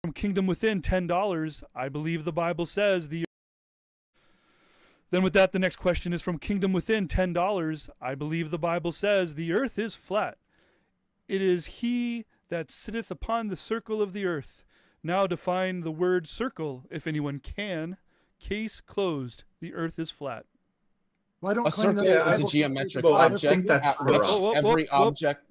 From Kingdom Within, $10. I believe the Bible says the. Then with that, the next question is from Kingdom Within, $10. I believe the Bible says the earth is flat. It is he that sitteth upon the circle of the earth. Now define the word circle, if anyone can. Case closed. The earth is flat. Well, I don't A claim that circle the is a Bible says geometric it's flat. object I think that's at for which us. every object.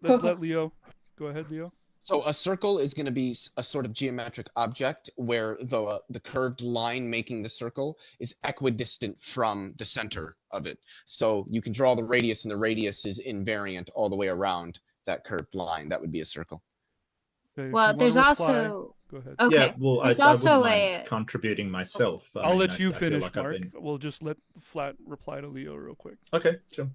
Let's let Leo. Go ahead, Leo. So a circle is going to be a sort of geometric object where the curved line making the circle is equidistant from the center of it. So you can draw the radius, and the radius is invariant all the way around that curved line. That would be a circle. Okay, Well, there's also go ahead. okay. Yeah, well, I There's wouldn't also mind contributing myself. I'll let you I feel finish, like Mark. We'll just let Flat reply to Leo real quick. Okay, sure.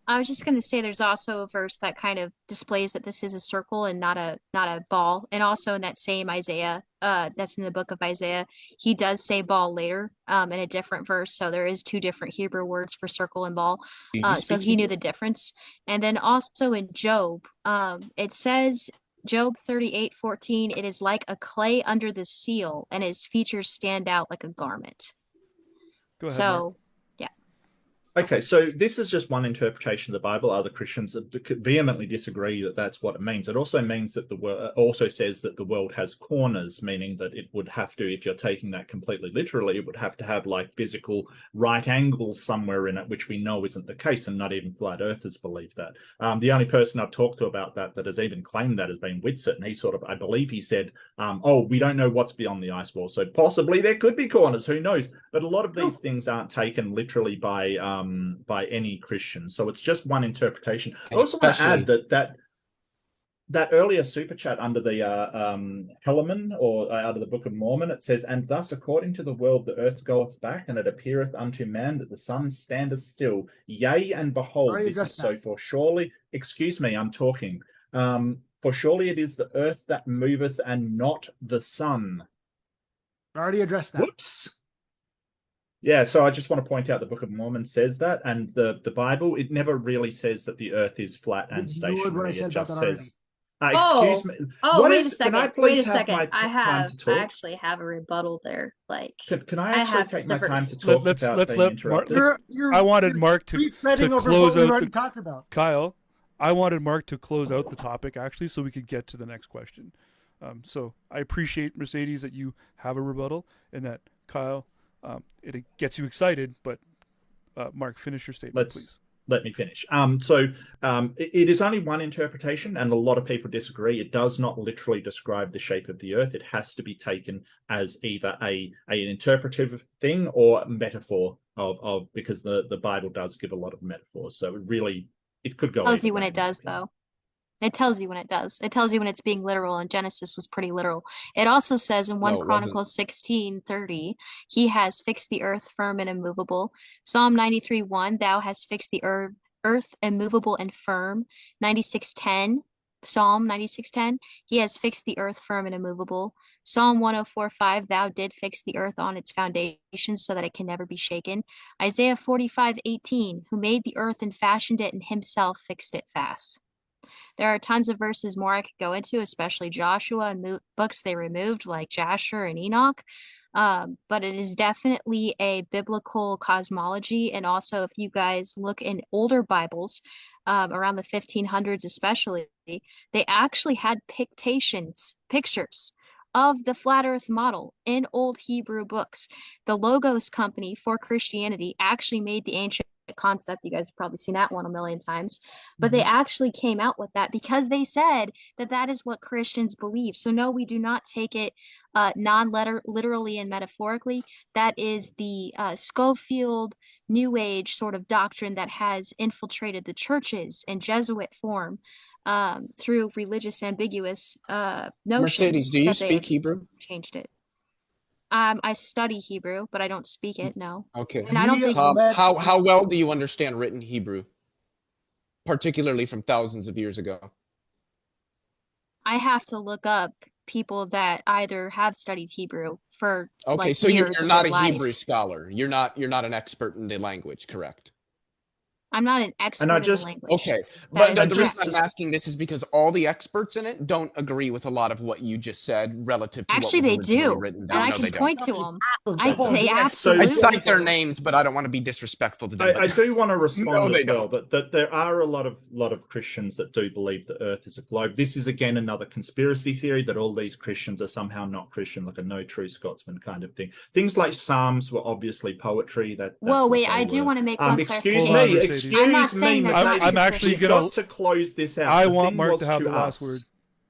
I was just going to say there's also a verse that kind of displays that this is a circle and not a ball. And also in that same Isaiah, that's in the book of Isaiah, he does say ball later, in a different verse. So there is two different Hebrew words for circle and ball. So he knew the difference. And then also in Job, it says Job 38:14, it is like a clay under the seal, and his features stand out like a garment. Go ahead, So Mark. Okay, so this is just one interpretation of the Bible. Other Christians vehemently disagree that that's what it means. It also means that also says that the world has corners, meaning that it would have to, if you're taking that completely literally, it would have to have like physical right angles somewhere in it, which we know isn't the case, and not even flat earthers believe that. The only person I've talked to about that has even claimed that has been Whitsitt, and he sort of, I believe he said, oh, we don't know what's beyond the ice wall, so possibly there could be corners, who knows? But a lot of these things aren't taken literally by any Christian, so it's just one interpretation. I also want to add that earlier super chat under the Helaman, or out of the Book of Mormon, it says, and thus according to the world the earth goeth back, and it appeareth unto man that the sun standeth still. Yea, and behold, this is so, for surely, excuse me, I'm talking. For surely it is the earth that moveth, and not the sun. I already addressed that. Whoops. Yeah, so I just want to point out the Book of Mormon says that, and the Bible, it never really says that the earth is flat and stationary. It just says, excuse me. Wait a second. Can I please have my time to talk? I actually have a rebuttal there. Like, can I actually take my time to talk let's being let interrupted? I wanted Mark to close out Kyle, I wanted Mark to close out the topic, actually, so we could get to the next question. So I appreciate, Mercedes, that you have a rebuttal, and that Kyle, it gets you excited, but Mark, finish your statement, please. Let me finish. It is only one interpretation, and a lot of people disagree. It does not literally describe the shape of the earth. It has to be taken as either an interpretive thing or a metaphor of because the Bible does give a lot of metaphors. So it could go. Tells you when it does, though. It tells you when it does. It tells you when it's being literal, and Genesis was pretty literal. It also says in 1 Chronicles 16:30, he has fixed the earth firm and immovable. Psalm 93:1, thou hast fixed the earth immovable and firm. 96:10, Psalm 96:10, he has fixed the earth firm and immovable. Psalm 104:5, thou did fix the earth on its foundation so that it can never be shaken. Isaiah 45:18, who made the earth and fashioned it, and himself fixed it fast. There are tons of verses more I could go into, especially Joshua and books they removed like Jasher and Enoch. But it is definitely a biblical cosmology. And also, if you guys look in older Bibles, around the 1500s especially, they actually had pictures of the flat earth model in old Hebrew books. The Logos Company for Christianity actually made the ancient concept. You guys have probably seen that one a million times, but they actually came out with that because they said that is what Christians believe. So no, we do not take it literally and metaphorically. That is the Schofield New Age sort of doctrine that has infiltrated the churches in Jesuit form through religious ambiguous notions. Mercedes, do you speak Hebrew? Changed it. I study Hebrew, but I don't speak it. No. Okay. And I don't think how well do you understand written Hebrew, particularly from thousands of years ago? I have to look up people that either have studied Hebrew for okay, like so years you're not a life. Hebrew scholar. You're not an expert in the language, correct? I'm not an expert in just- the language. Okay, That but is the reason correct. I'm asking this is because all the experts in it don't agree with a lot of what you just said relative to Actually, what they was originally do, written and down. I No, can they don't. point to them. Half of I them. they The experts So- I'd absolutely cite their do. names, but I don't want to be disrespectful to them. I but- do want to respond No, they as well don't. that there are a lot of Christians that do believe the Earth is a globe. This is again another conspiracy theory that all these Christians are somehow not Christian, like a no true Scotsman kind of thing. Things like Psalms were obviously poetry. That's Whoa, what wait, they I do were. want to make one Excuse Hold on, me, Mercedes. excuse I'm not me, saying they're Mercedes. not I'm actually Christian. We've gonna- got to close this out. I The want thing Mark was to have the last us, word.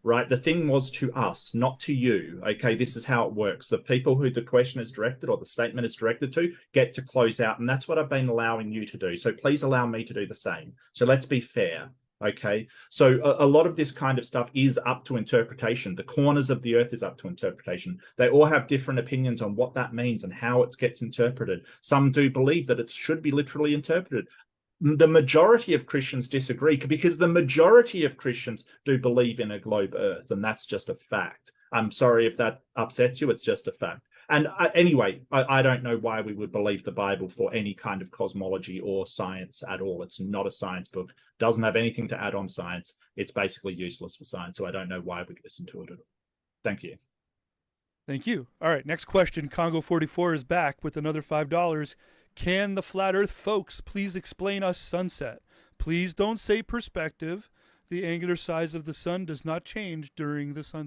Right, the thing was to us, not to you. Okay, this is how it works. The people who the question is directed or the statement is directed to get to close out, and that's what I've been allowing you to do. So please allow me to do the same. So let's be fair. Okay, so a lot of this kind of stuff is up to interpretation. The corners of the earth is up to interpretation. They all have different opinions on what that means and how it gets interpreted. Some do believe that it should be literally interpreted. The majority of Christians disagree because the majority of Christians do believe in a globe earth, and that's just a fact. I'm sorry if that upsets you, it's just a fact. And anyway, I don't know why we would believe the Bible for any kind of cosmology or science at all. It's not a science book, doesn't have anything to add on science. It's basically useless for science, so I don't know why we'd listen to it at all. Thank you. Thank you. All right, next question. Congo 44 is back with another $5. Can the flat earth folks please explain us sunset? Please don't say perspective. The angular size of the sun does not change during the sunset.